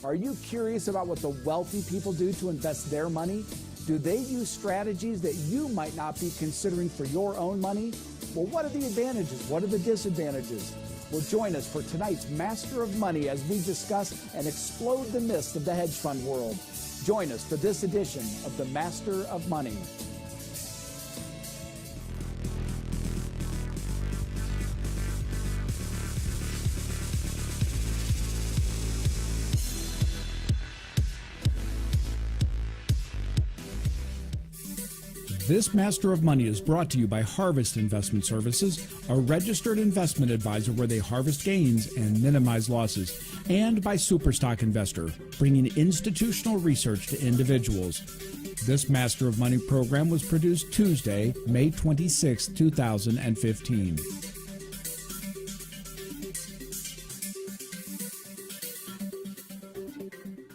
Are you curious about what the wealthy people do to invest their money? Do they use strategies that you might not be considering for your own money? Well, what are the advantages? What are the disadvantages? Well, join us for tonight's Master of Money as we discuss and explode the myths of the hedge fund world. Join us for this edition of the Master of Money. This Master of Money is brought to you by Harvest Investment Services, a registered investment advisor where they harvest gains and minimize losses, and by Superstock Investor, bringing institutional research to individuals. This Master of Money program was produced Tuesday, May 26, 2015.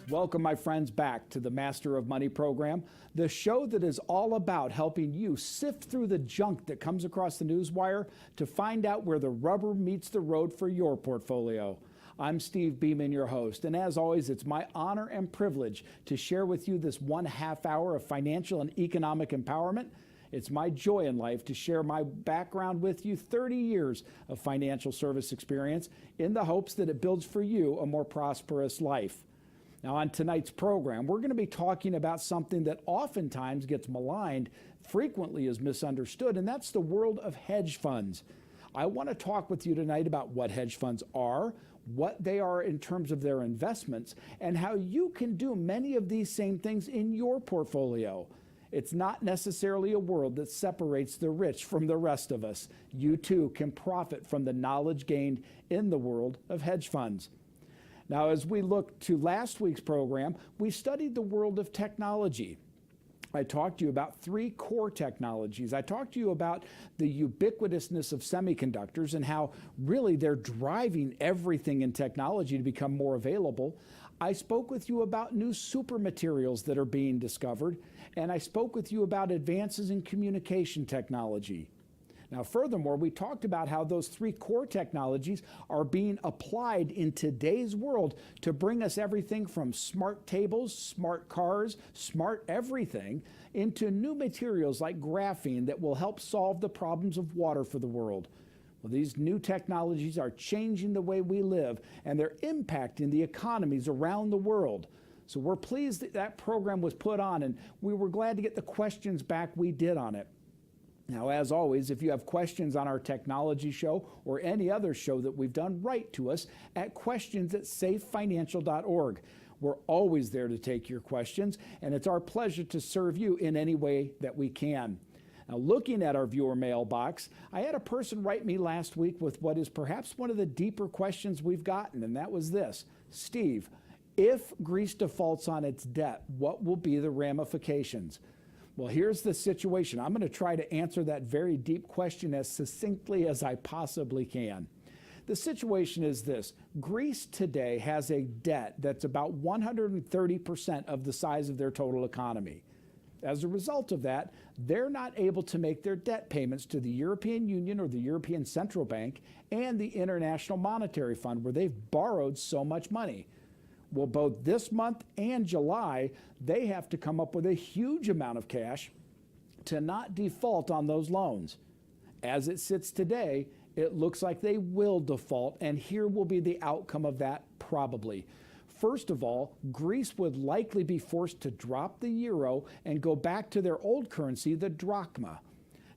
Welcome, my friends, back to the Master of Money program, the show that is all about helping you sift through the junk that comes across the newswire to find out where the rubber meets the road for your portfolio. I'm Steve Beeman, your host, and as always, it's my honor and privilege to share with you this 1/2 hour of financial and economic empowerment. It's my joy in life to share my background with you, 30 years of financial service experience, in the hopes that it builds for you a more prosperous life. Now, on tonight's program, we're going to be talking about something that oftentimes gets maligned, frequently is misunderstood, and that's the world of hedge funds. I want to talk with you tonight about what hedge funds are, what they are in terms of their investments, and how you can do many of these same things in your portfolio. It's not necessarily a world that separates the rich from the rest of us. You too can profit from the knowledge gained in the world of hedge funds. Now, as we look to last week's program, we studied the world of technology. I talked to you about 3 core technologies. I talked to you about the ubiquitousness of semiconductors and how really they're driving everything in technology to become more available. I spoke with you about new super materials that are being discovered, and I spoke with you about advances in communication technology. Now, furthermore, we talked about how those 3 core technologies are being applied in today's world to bring us everything from smart tables, smart cars, smart everything, into new materials like graphene that will help solve the problems of water for the world. Well, these new technologies are changing the way we live, and they're impacting the economies around the world. So we're pleased that that program was put on, and we were glad to get the questions back we did on it. Now, as always, if you have questions on our technology show or any other show that we've done, write to us at questions@safefinancial.org. We're always there to take your questions, and it's our pleasure to serve you in any way that we can. Now, looking at our viewer mailbox, I had a person write me last week with what is perhaps one of the deeper questions we've gotten, and that was this: Steve, if Greece defaults on its debt, what will be the ramifications? Well, here's the situation. I'm going to try to answer that very deep question as succinctly as I possibly can. The situation is this: Greece today has a debt that's about 130% of the size of their total economy. As a result of that, they're not able to make their debt payments to the European Union or the European Central Bank and the International Monetary Fund, where they've borrowed so much money. Well, both this month and July, they have to come up with a huge amount of cash to not default on those loans. As it sits today, it looks like they will default, and here will be the outcome of that probably. First of all, Greece would likely be forced to drop the euro and go back to their old currency, the drachma.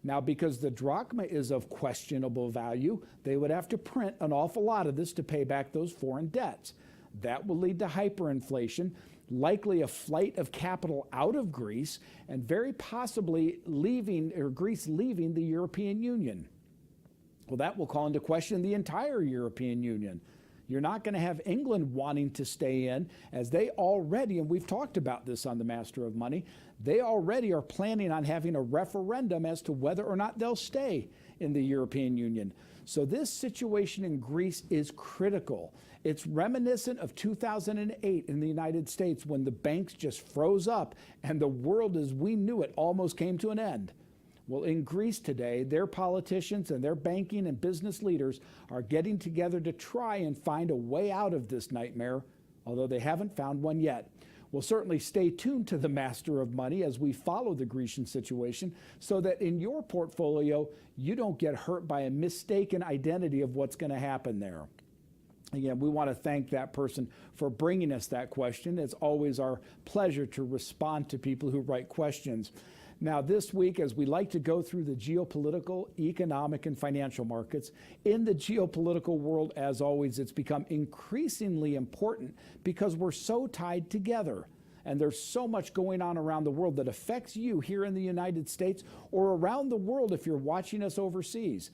Now, because the drachma is of questionable value, they would have to print an awful lot of this to pay back those foreign debts. That will lead to hyperinflation, likely a flight of capital out of Greece, and very possibly Greece leaving the European Union. Well, that will call into question the entire European Union. You're not going to have England wanting to stay in, as they already, and we've talked about this on the Master of Money, they already are planning on having a referendum as to whether or not they'll stay in the European Union. So this situation in Greece is critical. It's reminiscent of 2008 in the United States, when the banks just froze up and the world as we knew it almost came to an end. Well, in Greece today, their politicians and their banking and business leaders are getting together to try and find a way out of this nightmare although they haven't found one yet. We'll certainly stay tuned to the Master of Money as we follow the Grecian situation so that in your portfolio, you don't get hurt by a mistaken identity of what's going to happen there. Again, we want to thank that person for bringing us that question. It's always our pleasure to respond to people who write questions. Now, this week, as we like to go through the geopolitical, economic, and financial markets, in the geopolitical world, as always, it's become increasingly important because we're so tied together. And there's so much going on around the world that affects you here in the United States or around the world if you're watching us overseas.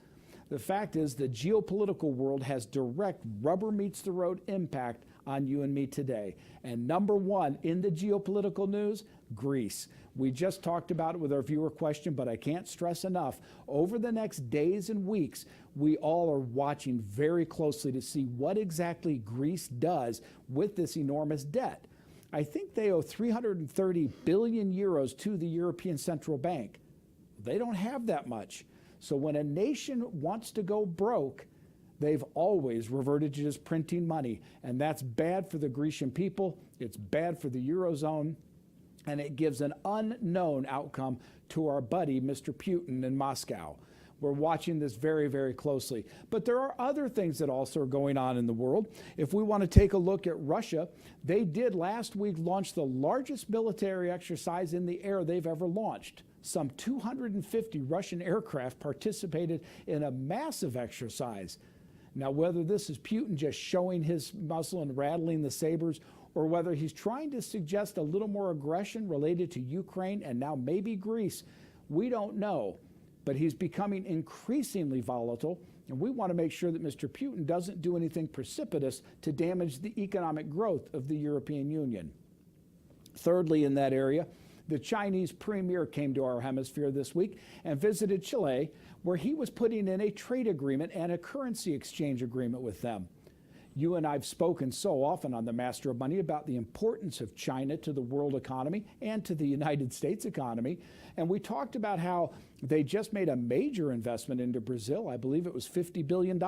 The fact is, the geopolitical world has direct rubber meets the road impact on you and me today. And number one in the geopolitical news, Greece. We just talked about it with our viewer question, but I can't stress enough. Over the next days and weeks, we all are watching very closely to see what exactly Greece does with this enormous debt. I think they owe 330 billion euros to the European Central Bank. They don't have that much. So when a nation wants to go broke, they've always reverted to just printing money. And that's bad for the Grecian people. It's bad for the Eurozone. And it gives an unknown outcome to our buddy, Mr. Putin in Moscow. We're watching this very, very closely. But there are other things that also are going on in the world. If we want to take a look at Russia, they did last week launch the largest military exercise in the air they've ever launched. Some 250 Russian aircraft participated in a massive exercise. Now, whether this is Putin just showing his muscle and rattling the sabers, or whether he's trying to suggest a little more aggression related to Ukraine and now maybe Greece, we don't know. But he's becoming increasingly volatile, and we want to make sure that Mr. Putin doesn't do anything precipitous to damage the economic growth of the European Union. Thirdly, in that area, the Chinese premier came to our hemisphere this week and visited Chile, where he was putting in a trade agreement and a currency exchange agreement with them. You and I have spoken so often on the Master of Money about the importance of China to the world economy and to the United States economy. And we talked about how they just made a major investment into Brazil. I believe it was $50 billion.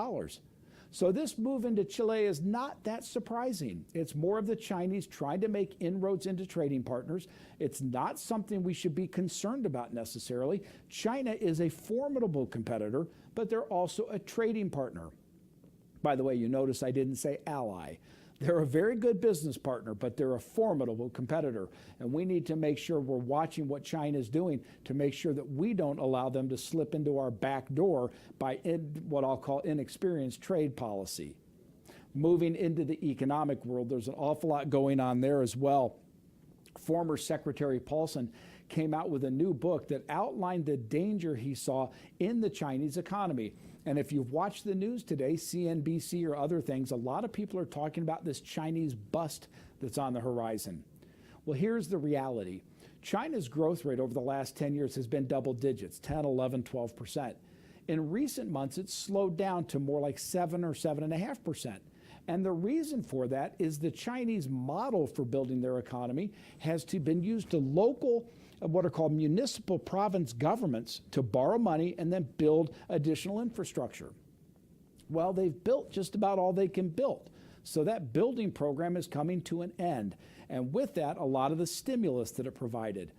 So this move into Chile is not that surprising. It's more of the Chinese trying to make inroads into trading partners. It's not something we should be concerned about necessarily. China is a formidable competitor, but they're also a trading partner. By the way, you notice I didn't say ally. They're a very good business partner, but they're a formidable competitor. And we need to make sure we're watching what China's doing to make sure that we don't allow them to slip into our back door by what I'll call inexperienced trade policy. Moving into the economic world, there's an awful lot going on there as well. Former Secretary Paulson came out with a new book that outlined the danger he saw in the Chinese economy. And if you've watched the news today, CNBC or other things, a lot of people are talking about this Chinese bust that's on the horizon. Well, here's the reality. China's growth rate over the last 10 years has been double digits, 10, 11, 12%. In recent months, it's slowed down to more like 7 or 7.5%. And the reason for that is the Chinese model for building their economy has been used to local, what are called municipal province governments to borrow money and then build additional infrastructure. Well, they've built just about all they can build. So that building program is coming to an end. And with that, a lot of the stimulus that it provided.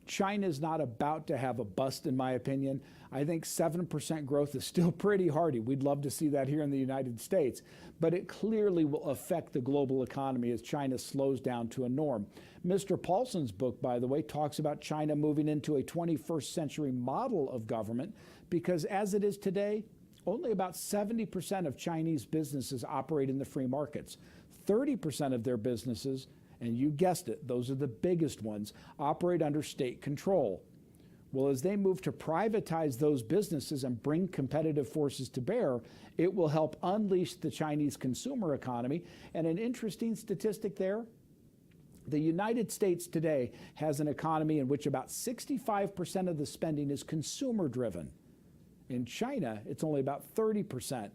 China is not about to have a bust, in my opinion. I think 7% growth is still pretty hardy. We'd love to see that here in the United States, but it clearly will affect the global economy as China slows down to a norm. Mr. Paulson's book, by the way, talks about China moving into a 21st century model of government because as it is today, only about 70% of Chinese businesses operate in the free markets. 30% of their businesses, and you guessed it, those are the biggest ones, operate under state control. Well, as they move to privatize those businesses and bring competitive forces to bear, it will help unleash the Chinese consumer economy. And an interesting statistic there, the United States today has an economy in which about 65% of the spending is consumer driven. In China, it's only about 30%.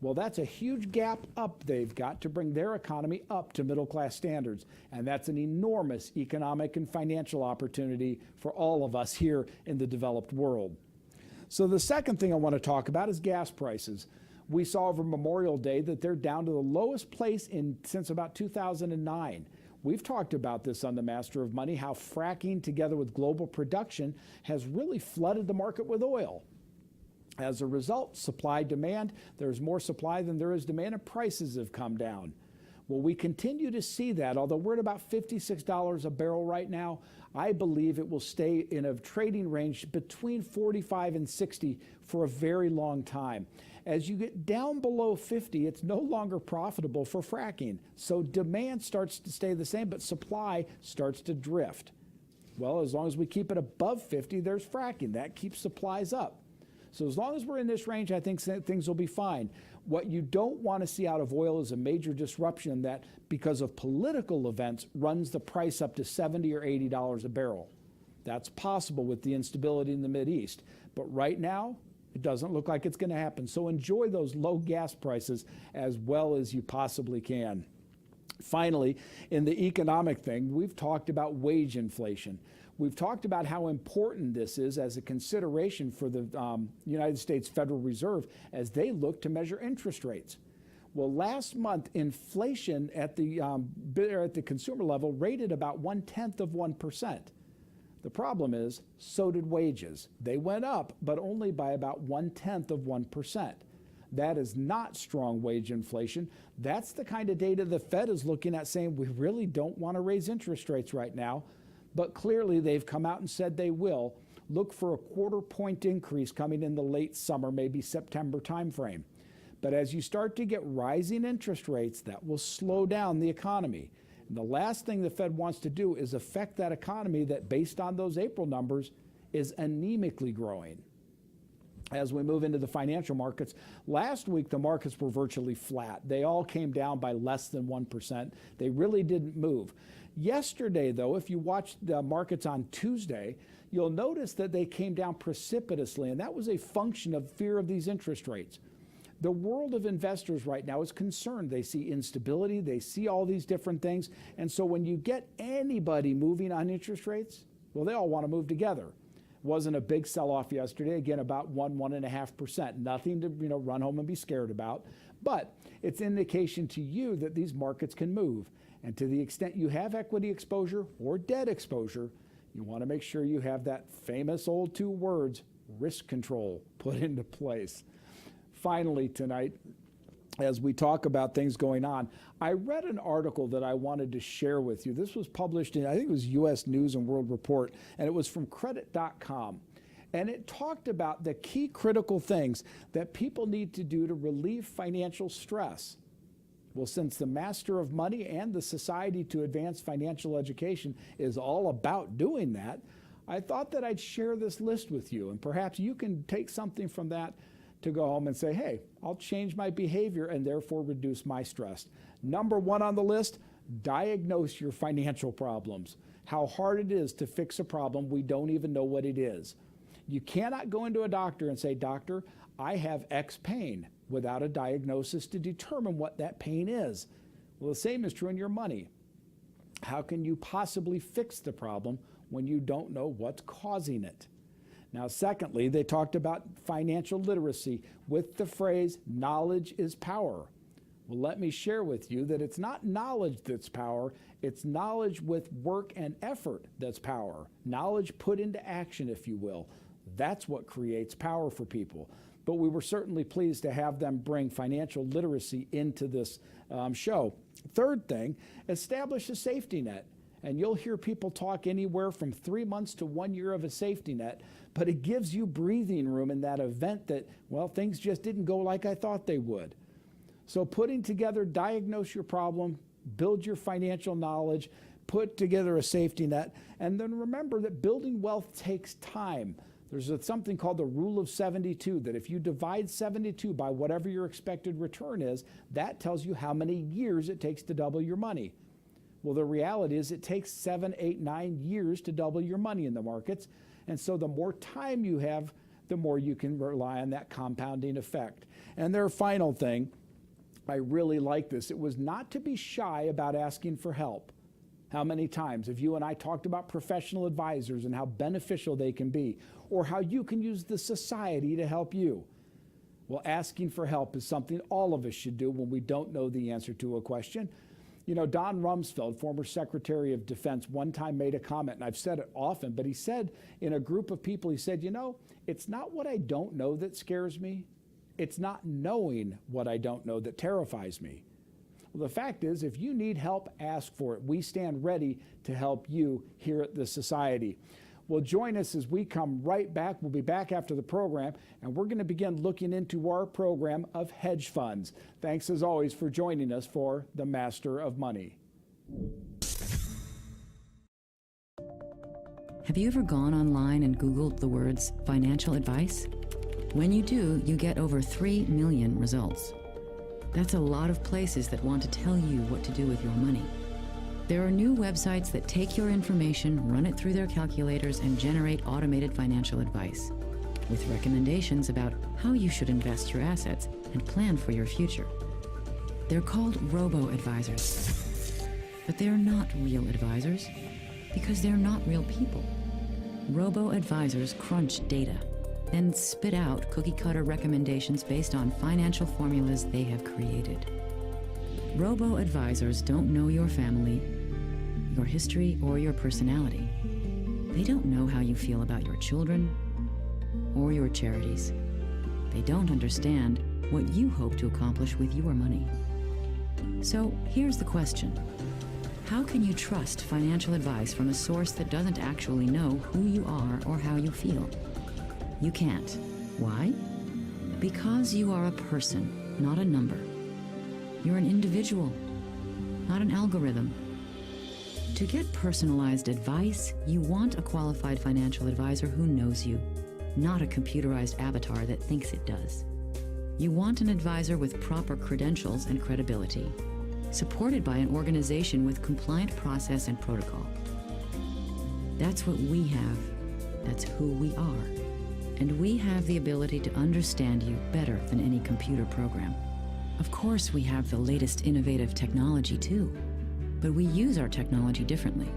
Well, that's a huge gap up they've got to bring their economy up to middle-class standards. And that's an enormous economic and financial opportunity for all of us here in the developed world. So the second thing I want to talk about is gas prices. We saw over Memorial Day that they're down to the lowest place since about 2009. We've talked about this on the Master of Money, how fracking together with global production has really flooded the market with oil. As a result, supply-demand, there's more supply than there is demand, and prices have come down. Well, we continue to see that. Although we're at about $56 a barrel right now, I believe it will stay in a trading range between 45 and 60 for a very long time. As you get down below 50, it's no longer profitable for fracking. So demand starts to stay the same, but supply starts to drift. Well, as long as we keep it above 50, there's fracking. That keeps supplies up. So as long as we're in this range, I think things will be fine. What you don't want to see out of oil is a major disruption that, because of political events, runs the price up to $70 or $80 a barrel. That's possible with the instability in the Mideast. But right now, it doesn't look like it's going to happen. So enjoy those low gas prices as well as you possibly can. Finally, in the economic thing, we've talked about wage inflation. We've talked about how important this is as a consideration for the United States Federal Reserve as they look to measure interest rates. Well, last month, inflation at the consumer level rated about 0.1%. The problem is, so did wages. They went up, but only by about 0.1%. That is not strong wage inflation. That's the kind of data the Fed is looking at, saying we really don't want to raise interest rates right now. But clearly they've come out and said they will. Look for a 1/4 point increase coming in the late summer, maybe September timeframe. But as you start to get rising interest rates, that will slow down the economy. And the last thing the Fed wants to do is affect that economy that, based on those April numbers, is anemically growing. As we move into the financial markets, last week the markets were virtually flat. They all came down by less than 1%. They really didn't move. Yesterday, though, if you watched the markets on Tuesday, you'll notice that they came down precipitously, and that was a function of fear of these interest rates. The world of investors right now is concerned. They see instability, they see all these different things, and so when you get anybody moving on interest rates, well, they all want to move together. Wasn't a big sell-off yesterday, again about 1.5%. Nothing to run home and be scared about, but it's indication to you that these markets can move. And to the extent you have equity exposure or debt exposure, you want to make sure you have that famous old 2 words, risk control, put into place. Finally tonight, as we talk about things going on, I read an article that I wanted to share with you. This was published in, I think it was U.S. News and World Report, and it was from credit.com. And it talked about the key critical things that people need to do to relieve financial stress. Well, since the Master of Money and the Society to Advance Financial Education is all about doing that, I thought that I'd share this list with you, and perhaps you can take something from that to go home and say, hey, I'll change my behavior and therefore reduce my stress. Number 1 on the list, diagnose your financial problems. How hard it is to fix a problem we don't even know what it is. You cannot go into a doctor and say, doctor, I have X pain, without a diagnosis to determine what that pain is. Well, the same is true in your money. How can you possibly fix the problem when you don't know what's causing it? Now, secondly, they talked about financial literacy with the phrase, knowledge is power. Well, let me share with you that it's not knowledge that's power, it's knowledge with work and effort that's power. Knowledge put into action, if you will. That's what creates power for people. But we were certainly pleased to have them bring financial literacy into this show. Third thing, establish a safety net. And you'll hear people talk anywhere from 3 months to 1 year of a safety net, but it gives you breathing room in that event that, well, things just didn't go like I thought they would. So putting together, diagnose your problem, build your financial knowledge, put together a safety net, and then remember that building wealth takes time. There's something called the rule of 72, that if you divide 72 by whatever your expected return is, that tells you how many years it takes to double your money. Well, the reality is it takes 7, 8, 9 years to double your money in the markets. And so the more time you have, the more you can rely on that compounding effect. And their final thing, I really like this. It was not to be shy about asking for help. How many times have you and I talked about professional advisors and how beneficial they can be, or how you can use the society to help you? Well, asking for help is something all of us should do when we don't know the answer to a question. You know, Don Rumsfeld, former Secretary of Defense, one time made a comment, and I've said it often, but he said in a group of people, he said, you know, it's not what I don't know that scares me. It's not knowing what I don't know that terrifies me. Well, the fact is, if you need help, ask for it. We stand ready to help you here at the Society. Well, join us as we come right back. We'll be back after the program, and we're going to begin looking into our program of hedge funds. Thanks, as always, for joining us for The Master of Money. Have you ever gone online and Googled the words financial advice? When you do, you get over 3 million results. That's a lot of places that want to tell you what to do with your money. There are new websites that take your information, run it through their calculators, and generate automated financial advice with recommendations about how you should invest your assets and plan for your future. They're called robo-advisors. But they're not real advisors because they're not real people. Robo-advisors crunch data, then spit out cookie-cutter recommendations based on financial formulas they have created. Robo-advisors don't know your family, your history, or your personality. They don't know how you feel about your children or your charities. They don't understand what you hope to accomplish with your money. So here's the question. How can you trust financial advice from a source that doesn't actually know who you are or how you feel? You can't. Why? Because you are a person, not a number. You're an individual, not an algorithm. To get personalized advice, you want a qualified financial advisor who knows you, not a computerized avatar that thinks it does. You want an advisor with proper credentials and credibility, supported by an organization with compliant process and protocol. That's what we have. That's who we are. And we have the ability to understand you better than any computer program. Of course, we have the latest innovative technology too, but we use our technology differently.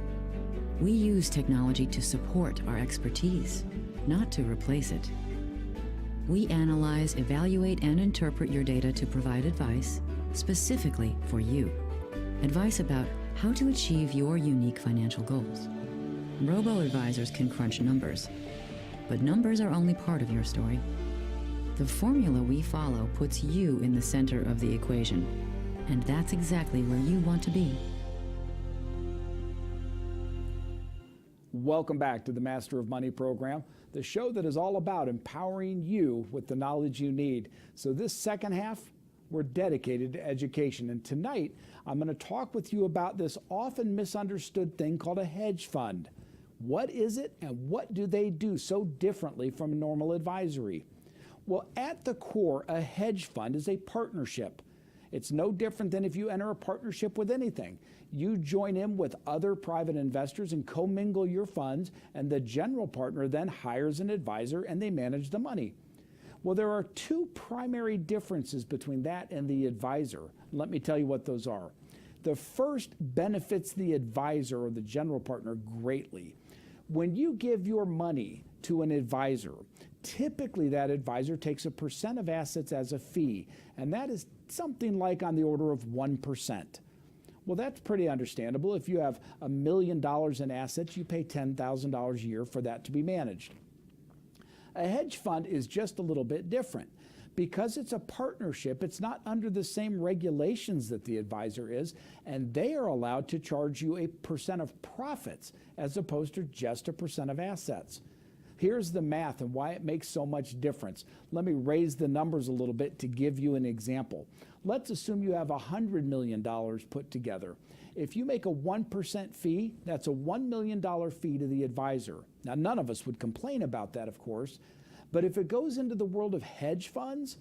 We use technology to support our expertise, not to replace it. We analyze, evaluate, and interpret your data to provide advice specifically for you. Advice about how to achieve your unique financial goals. Robo-advisors can crunch numbers, but numbers are only part of your story. The formula we follow puts you in the center of the equation, and that's exactly where you want to be. Welcome back to the Master of Money program, the show that is all about empowering you with the knowledge you need. So this second half, we're dedicated to education. And tonight, I'm going to talk with you about this often misunderstood thing called a hedge fund. What is it, and what do they do so differently from normal advisory? Well, at the core, a hedge fund is a partnership. It's no different than if you enter a partnership with anything. You join in with other private investors and commingle your funds, and the general partner then hires an advisor and they manage the money. Well, there are two primary differences between that and the advisor. Let me tell you what those are. The first benefits the advisor or the general partner greatly. When you give your money to an advisor, typically that advisor takes a percent of assets as a fee, and that is something like on the order of 1%. Well, that's pretty understandable. If you have $1 million in assets, you pay $10,000 a year for that to be managed. A hedge fund is just a little bit different. Because it's a partnership, it's not under the same regulations that the advisor is, and they are allowed to charge you a percent of profits as opposed to just a percent of assets. Here's the math and why it makes so much difference. Let me raise the numbers a little bit to give you an example. Let's assume you have $100 million put together. If you make a 1% fee, that's a $1 million fee to the advisor. Now, none of us would complain about that, of course, but if it goes into the world of hedge funds,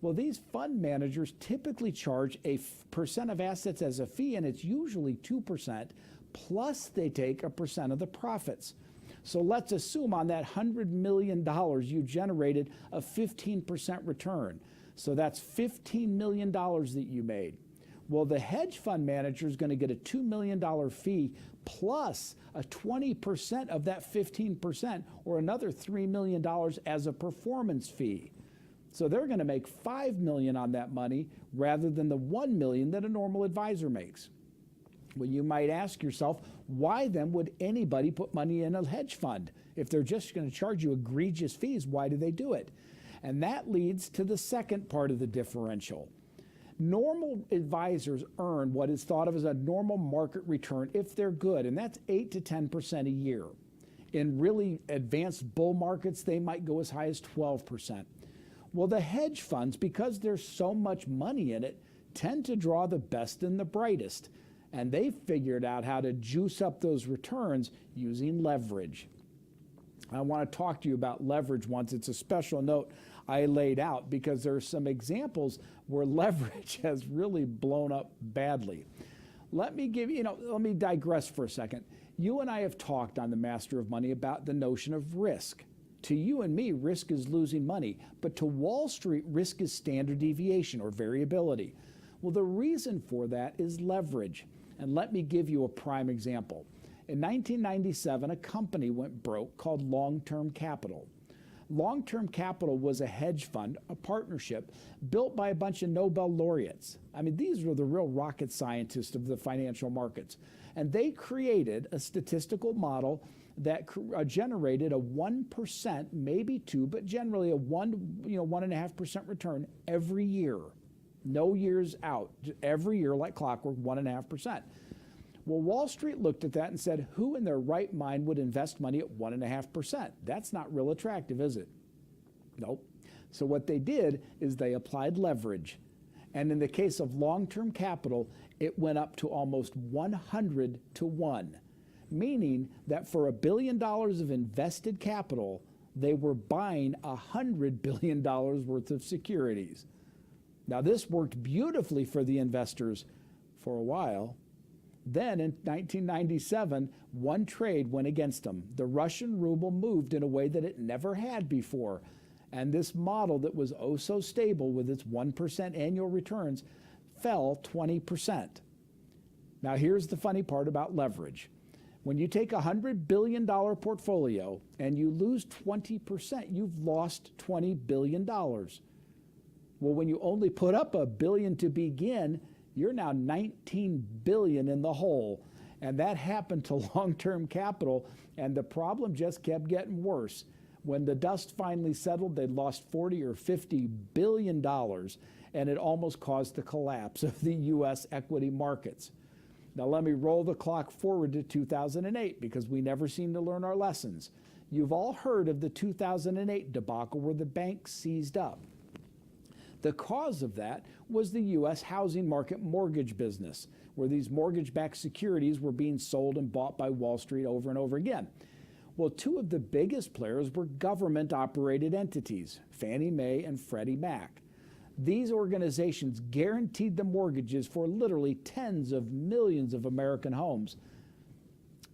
well, these fund managers typically charge a percent of assets as a fee, and it's usually 2%, plus they take a percent of the profits. So let's assume on that $100 million you generated a 15% return. So that's $15 million that you made. Well, the hedge fund manager is going to get a $2 million fee plus a 20% of that 15%, or another $3 million as a performance fee. So they're going to make $5 million on that money rather than the $1 million that a normal advisor makes. Well, you might ask yourself, why then would anybody put money in a hedge fund? If they're just going to charge you egregious fees, why do they do it? And that leads to the second part of the differential. Normal advisors earn what is thought of as a normal market return if they're good, and that's 8 to 10% a year. In really advanced bull markets, they might go as high as 12%. Well, the hedge funds, because there's so much money in it, tend to draw the best and the brightest. And they figured out how to juice up those returns using leverage. I want to talk to you about leverage once. It's a special note I laid out because there are some examples where leverage has really blown up badly. Let me digress for a second. You and I have talked on the Master of Money about the notion of risk. To you and me, risk is losing money, but to Wall Street, risk is standard deviation or variability. Well, the reason for that is leverage. And let me give you a prime example. In 1997, a company went broke called Long-Term Capital. Long-Term Capital was a hedge fund, a partnership, built by a bunch of Nobel laureates. I mean, these were the real rocket scientists of the financial markets. And they created a statistical model that generated a 1%, maybe 2%, but generally a 1.5% return every year. No years out, every year like clockwork, 1.5%. Well, Wall Street looked at that and said, who in their right mind would invest money at 1.5%? That's not real attractive, is it? Nope. So what they did is they applied leverage. And in the case of long-term capital, it went up to almost 100 to 1, meaning that for $1 billion of invested capital, they were buying $100 billion worth of securities. Now, this worked beautifully for the investors for a while. Then in 1997, one trade went against them. The Russian ruble moved in a way that it never had before. And this model that was oh so stable with its 1% annual returns fell 20%. Now, here's the funny part about leverage. When you take a $100 billion portfolio and you lose 20%, you've lost $20 billion. Well, when you only put up $1 billion to begin, you're now $19 billion in the hole. And that happened to long-term capital, and the problem just kept getting worse. When the dust finally settled, they'd lost $40 or $50 billion, and it almost caused the collapse of the U.S. equity markets. Now let me roll the clock forward to 2008, because we never seem to learn our lessons. You've all heard of the 2008 debacle where the banks seized up. The cause of that was the U.S. housing market mortgage business, where these mortgage-backed securities were being sold and bought by Wall Street over and over again. Well, two of the biggest players were government-operated entities, Fannie Mae and Freddie Mac. These organizations guaranteed the mortgages for literally tens of millions of American homes.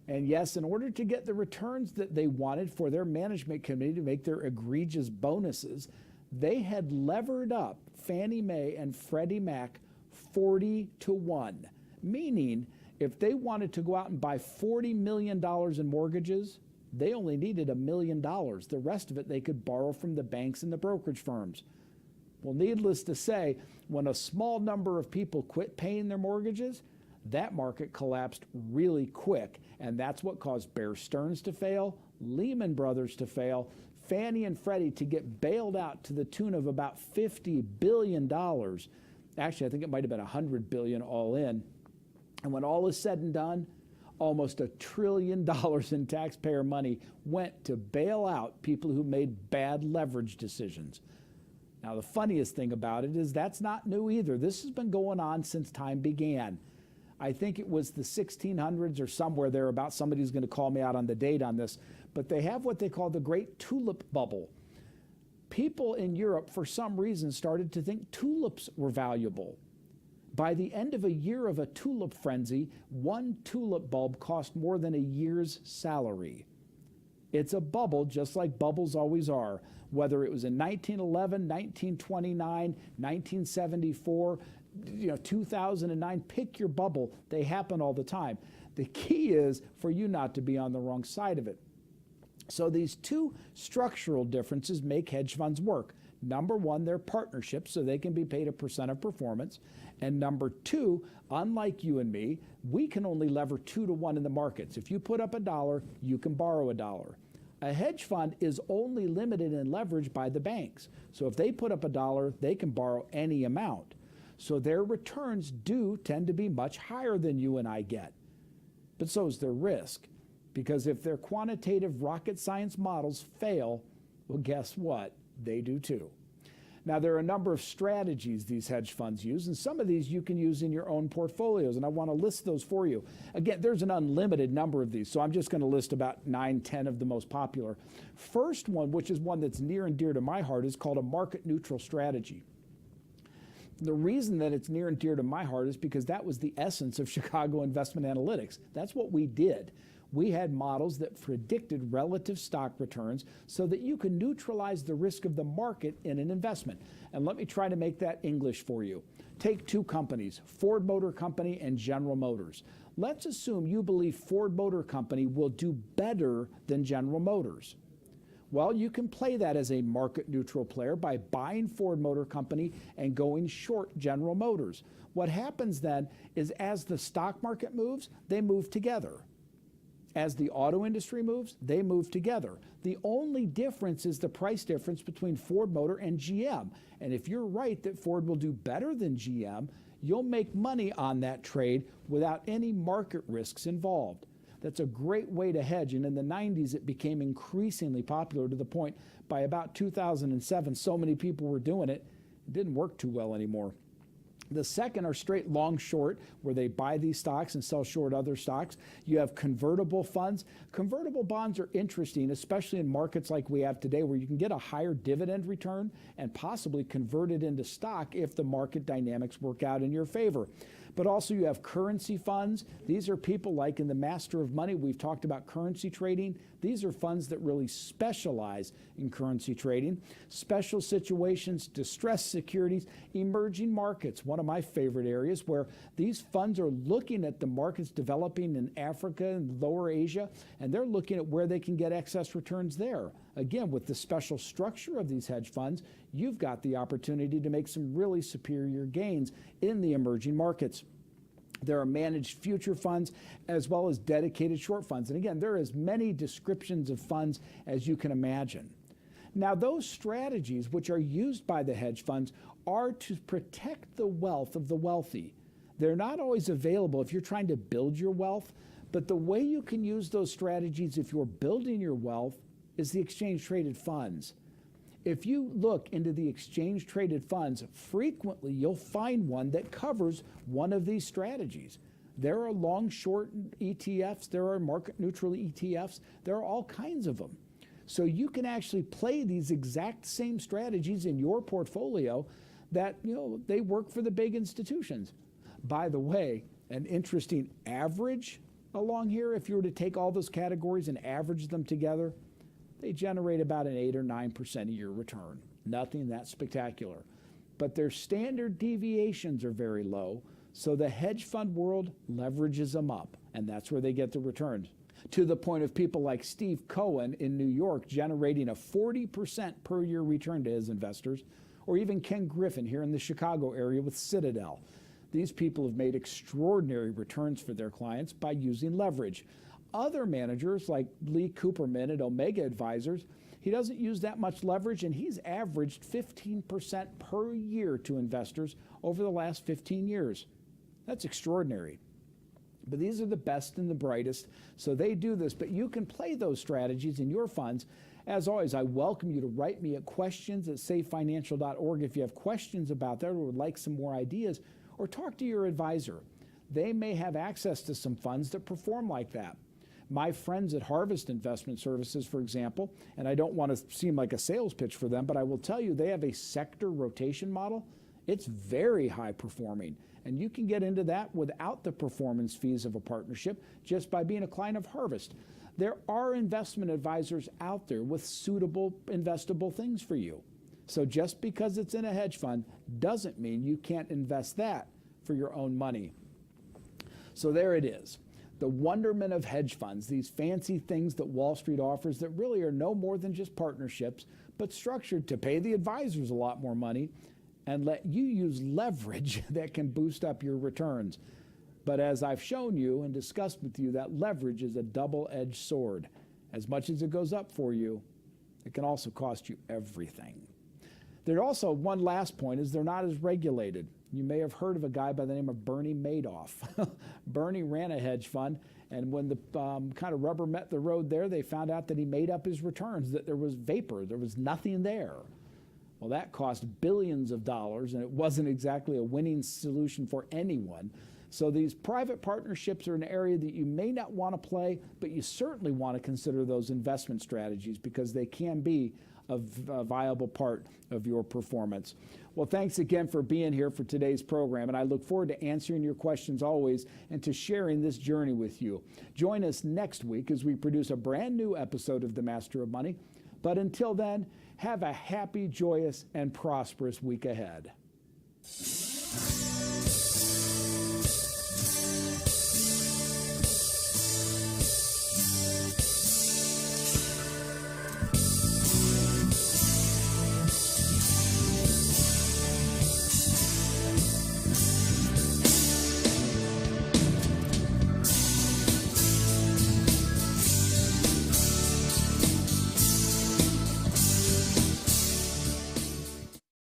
And yes, in order to get the returns that they wanted for their management committee to make their egregious bonuses, they had levered up Fannie Mae and Freddie Mac 40 to 1, meaning if they wanted to go out and buy $40 million in mortgages, they only needed $1 million. The rest of it they could borrow from the banks and the brokerage firms. Well, needless to say, when a small number of people quit paying their mortgages, that market collapsed really quick, and that's what caused Bear Stearns to fail, Lehman Brothers to fail, Fannie and Freddie to get bailed out to the tune of about $50 billion. Actually, I think it might have been $100 billion all in. And when all is said and done, almost $1 trillion in taxpayer money went to bail out people who made bad leverage decisions. Now, the funniest thing about it is that's not new either. This has been going on since time began. I think it was the 1600s or somewhere thereabouts. Somebody's going to call me out on the date on this. But they have what they call the Great Tulip Bubble. People in Europe, for some reason, started to think tulips were valuable. By the end of a year of a tulip frenzy, one tulip bulb cost more than a year's salary. It's a bubble, just like bubbles always are. Whether it was in 1911, 1929, 1974, 2009, pick your bubble. They happen all the time. The key is for you not to be on the wrong side of it. So these two structural differences make hedge funds work. Number one, they're partnerships, so they can be paid a percent of performance. And number two, unlike you and me, we can only lever 2 to 1 in the markets. If you put up $1, you can borrow $1. A hedge fund is only limited in leverage by the banks. So if they put up $1, they can borrow any amount. So their returns do tend to be much higher than you and I get. But so is their risk. Because if their quantitative rocket science models fail, well, guess what? They do too. Now, there are a number of strategies these hedge funds use, and some of these you can use in your own portfolios, and I want to list those for you. Again, there's an unlimited number of these, so I'm just going to list about 9, 10 of the most popular. First one, which is one that's near and dear to my heart, is called a market-neutral strategy. The reason that it's near and dear to my heart is because that was the essence of Chicago Investment Analytics. That's what we did. We had models that predicted relative stock returns so that you can neutralize the risk of the market in an investment. And let me try to make that English for you. Take 2 companies, Ford Motor Company and General Motors. Let's assume you believe Ford Motor Company will do better than General Motors. Well, you can play that as a market-neutral player by buying Ford Motor Company and going short General Motors. What happens then is as the stock market moves, they move together. As the auto industry moves, they move together. The only difference is the price difference between Ford Motor and GM. And if you're right that Ford will do better than GM, you'll make money on that trade without any market risks involved. That's a great way to hedge, and in the 90s it became increasingly popular to the point by about 2007 so many people were doing it, it didn't work too well anymore. The second are straight long short, where they buy these stocks and sell short other stocks. You have convertible funds. Convertible bonds are interesting, especially in markets like we have today, where you can get a higher dividend return and possibly convert it into stock if the market dynamics work out in your favor. But also you have currency funds. These are people like in the Master of Money, we've talked about currency trading. These are funds that really specialize in currency trading. Special situations, distressed securities, emerging markets, one of my favorite areas where these funds are looking at the markets developing in Africa and Lower Asia, and they're looking at where they can get excess returns there. Again, with the special structure of these hedge funds, you've got the opportunity to make some really superior gains in the emerging markets. There are managed future funds as well as dedicated short funds. And again, there are as many descriptions of funds as you can imagine. Now, those strategies which are used by the hedge funds are to protect the wealth of the wealthy. They're not always available if you're trying to build your wealth, but the way you can use those strategies if you're building your wealth is the exchange-traded funds. If you look into the exchange-traded funds, frequently you'll find one that covers one of these strategies. There are long-short ETFs, there are market-neutral ETFs, there are all kinds of them. So you can actually play these exact same strategies in your portfolio that, they work for the big institutions. By the way, an interesting average along here, if you were to take all those categories and average them together, they generate about an 8 or 9% a year return. Nothing that spectacular. But their standard deviations are very low, so the hedge fund world leverages them up, and that's where they get the returns. To the point of people like Steve Cohen in New York generating a 40% per year return to his investors, or even Ken Griffin here in the Chicago area with Citadel. These people have made extraordinary returns for their clients by using leverage. Other managers like Lee Cooperman at Omega Advisors, he doesn't use that much leverage, and he's averaged 15% per year to investors over the last 15 years. That's extraordinary. But these are the best and the brightest, so they do this. But you can play those strategies in your funds. As always, I welcome you to write me at questions@safefinancial.org if you have questions about that or would like some more ideas, or talk to your advisor. They may have access to some funds that perform like that. My friends at Harvest Investment Services, for example, and I don't want to seem like a sales pitch for them, but I will tell you they have a sector rotation model. It's very high performing, and you can get into that without the performance fees of a partnership just by being a client of Harvest. There are investment advisors out there with suitable investable things for you. So just because it's in a hedge fund doesn't mean you can't invest that for your own money. So there it is. The wonderment of hedge funds, these fancy things that Wall Street offers that really are no more than just partnerships, but structured to pay the advisors a lot more money and let you use leverage that can boost up your returns. But as I've shown you and discussed with you, that leverage is a double-edged sword. As much as it goes up for you, it can also cost you everything. There's also one last point, is they're not as regulated. You may have heard of a guy by the name of Bernie Madoff. Bernie ran a hedge fund, and when the kind of rubber met the road there, they found out that he made up his returns, that there was vapor, there was nothing there. Well, that cost billions of dollars, and it wasn't exactly a winning solution for anyone. So these private partnerships are an area that you may not want to play, but you certainly want to consider those investment strategies because they can be a viable part of your performance. Well, thanks again for being here for today's program, and I look forward to answering your questions always and to sharing this journey with you. Join us next week as we produce a brand new episode of The Master of Money. But until then, have a happy, joyous, and prosperous week ahead.